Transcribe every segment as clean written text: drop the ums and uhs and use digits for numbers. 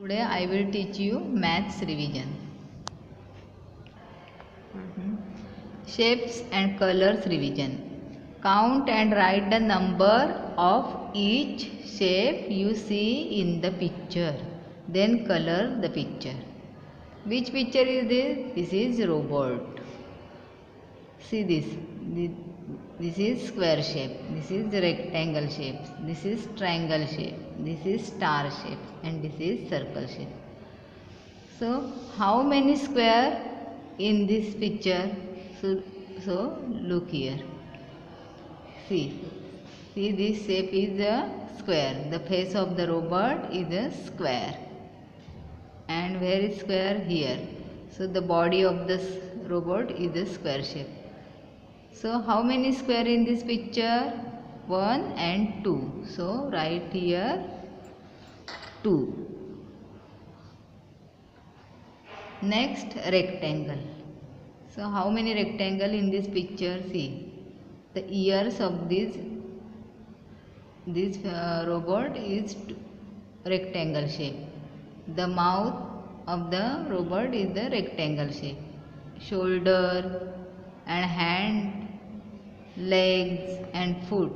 Today I will teach you maths revision. Shapes and colors revision. Count and write the number of each shape you see in the picture. Then color the picture. Which picture is this? This is robot. See this. This is square shape. This is rectangle shape. This is triangle shape. This is star shape. And this is circle shape. So, how many square in this picture? So look here. See this shape is a square. The face of the robot is a square. And where is square? Here. So the body of the robot is a square shape. So how many square in this picture? 1 and 2. So write here 2. Next, rectangle. So how many rectangle in this picture? See, the ears of this robot is rectangle shape. The mouth of the robot is the rectangle shape. Shoulder and hand, legs and foot,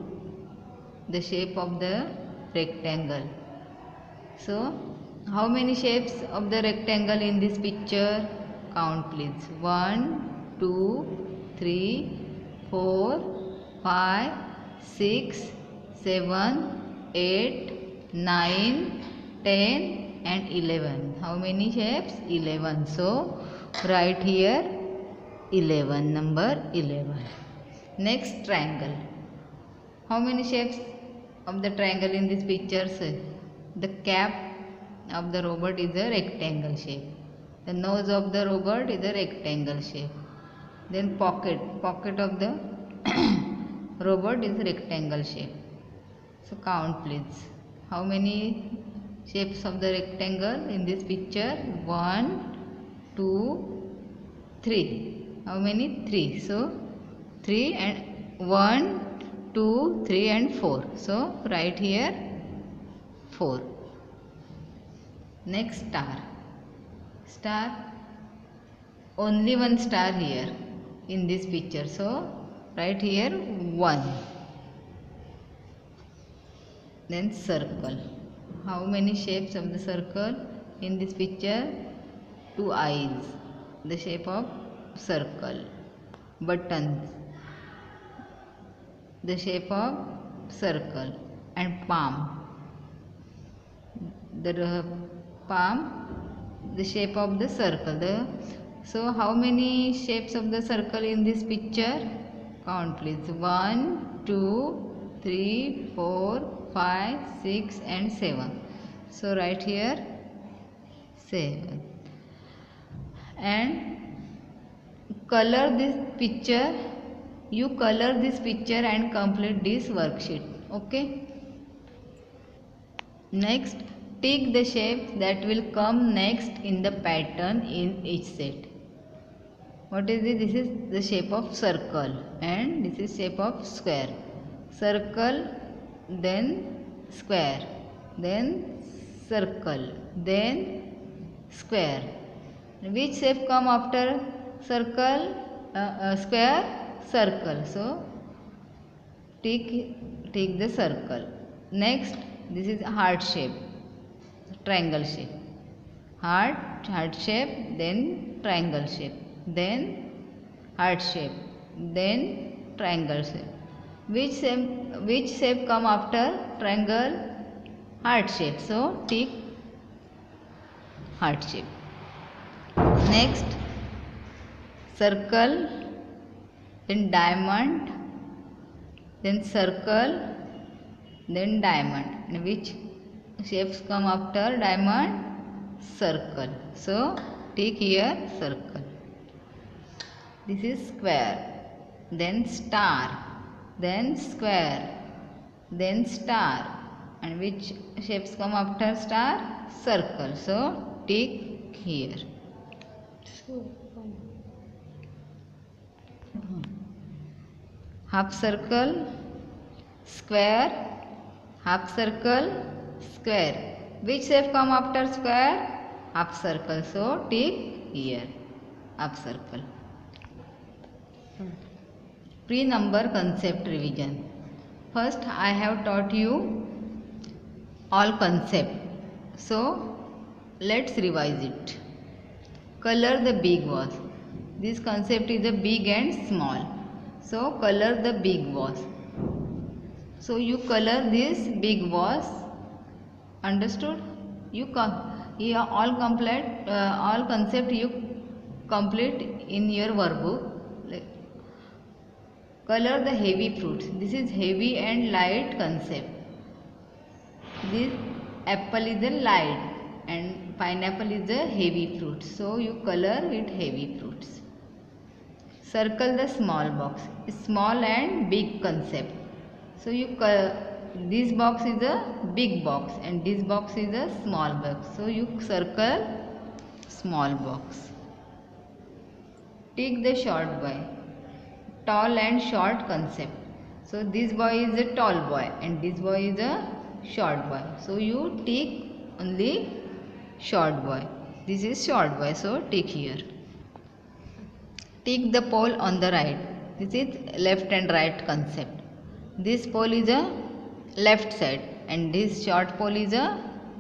the shape of the rectangle. So how many shapes of the rectangle in this picture? Count please. 1, 2, 3, 4, 5, 6, 7, 8, 9, 10 and 11. How many shapes? 11. So write here 11, number 11. Next, triangle. How many shapes of the triangle in this picture? The cap of the robot is a rectangle shape. The nose of the robot is a rectangle shape. Then pocket of the robot is rectangle shape. So count please. How many shapes of the rectangle in this picture? 1, 2, 3. How many? 3. So 3 and 1, 2, 3 and 4. So write here 4. Next, star. Only one star here in this picture. So write here 1. Then circle. How many shapes of the circle in this picture? 2 eyes, the shape of circle. Buttons, the shape of circle. And palm, the palm, the shape of the circle. So how many shapes of the circle in this picture? Count please. 1, 2, 3, 4, 5, 6 and 7. So write here 7. And color this picture. You color this picture and complete this worksheet. Okay. Next, tick the shapes that will come next in the pattern in each set. What is this? This is the shape of circle and this is shape of square. Circle, then square, then circle, then square. Which shape come after circle? Square, circle. So tick the circle. Next, this is heart shape, triangle shape. Heart shape, then triangle shape, then heart shape, then triangle shape. Which shape come after triangle? Heart shape. So tick heart shape. Next, circle, then diamond, then circle, then diamond. And which shapes come after diamond? Circle. So take here circle. This is square, then star, then square, then star. And which shapes come after star? Circle. So take here. Half circle, square, half circle, square. Which shape come after square? Half circle. So tick here. Half circle. Pre-number concept revision. First I have taught you all concept. So let's revise it. Color the big vase. This concept is a big and small. So color the big vase. So you color this big vase. Understood? You all concept you complete in your workbook. Color the heavy fruits. This is heavy and light concept. This apple is a light and pineapple is a heavy fruit. So you color with heavy fruits. Circle the small box. Small and big concept. So you this box is a big box and this box is a small box. So you circle small box. Take the short boy. Tall and short concept. So this boy is a tall boy and this boy is a short boy. So you take only short boy. This is short boy. So take here. Take the pole on the right. This is left and right concept. This pole is a left side and this short pole is a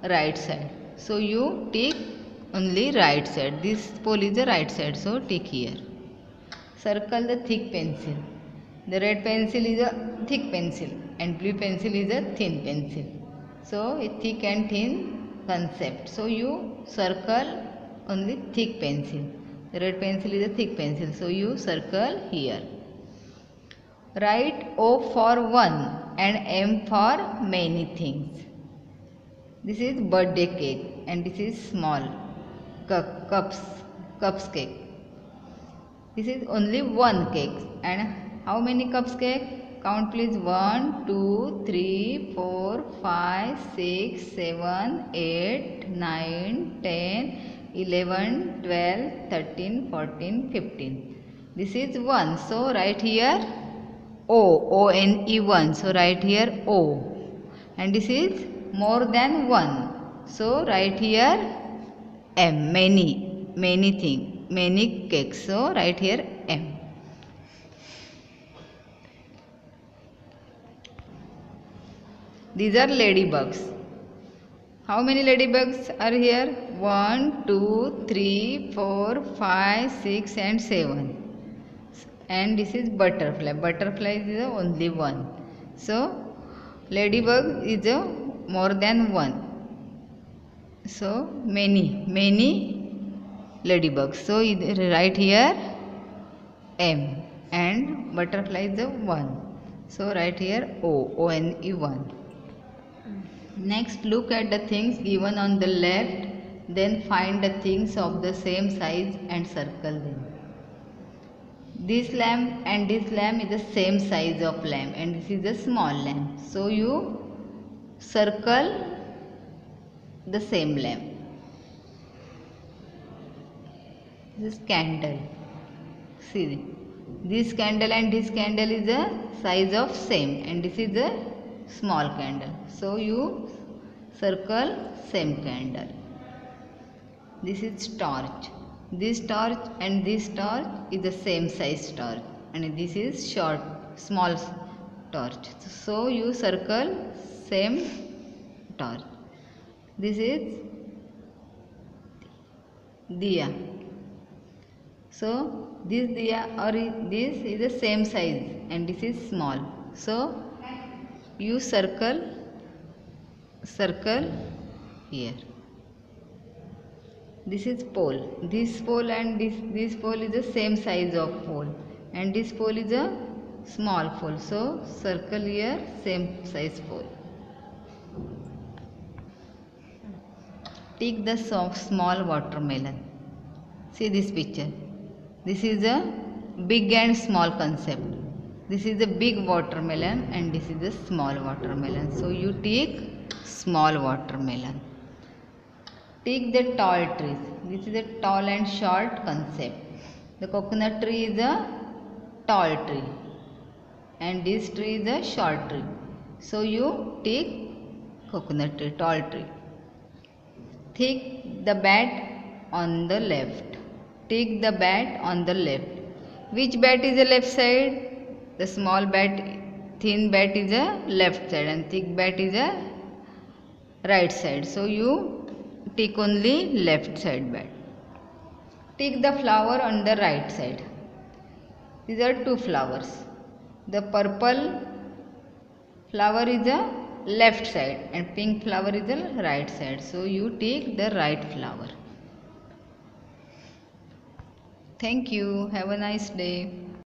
right side. So you take only right side. This pole is a right side. So take here. Circle the thick pencil. The red pencil is a thick pencil and blue pencil is a thin pencil. So a thick and thin concept. So you circle only thick pencil. The red pencil is a thick pencil. So you circle here. Write O for one and M for many things. This is birthday cake and this is small cups cake. This is only one cake. And how many cups cake? Count please. 1, 2, 3, 4, 5, 6, 7, 8, 9, 10, 11, 12, 13, 14, 15. This is 1. So write here O-N-E 1. So write here O. And this is more than 1. So write here M. Many things. Many cakes. So write here M. These are ladybugs. How many ladybugs are here? 1, 2, 3, 4, 5, 6 and 7. And this is butterfly. Butterfly is only 1. So ladybug is more than 1. So many ladybugs. So write here M and butterfly is 1. So write here O-N-E 1. Next look at the things given on the left, then find the things of the same size and circle them. This lamp and this lamp is the same size of lamp and this is a small lamp. So you circle the same lamp. This is candle. See, this candle and this candle is the size of same and this is a small candle. So you circle same candle. This is torch. This torch and this torch is the same size torch and this is small torch. So you circle same torch. This is diya. So this diya or this is the same size and this is small. So you circle here. This is pole. This pole and this pole is the same size of pole and this pole is a small pole. So circle here same size pole. Take the small watermelon. See this picture. This is a big and small concept. This is a big watermelon and this is a small watermelon. So you take small watermelon. Take the tall trees. This is a tall and short concept. The coconut tree is a tall tree and this tree is a short tree. So you take coconut tree, tall tree. Tick the bat on the left. Tick the bat on the left. Which bat is the left side? The small bat, thin bat is the left side and thick bat is the right side. So you tick only left side bat. Tick the flower on the right side. These are two flowers. The purple flower is the left side and pink flower is the right side. So you take the right flower. Thank you. Have a nice day.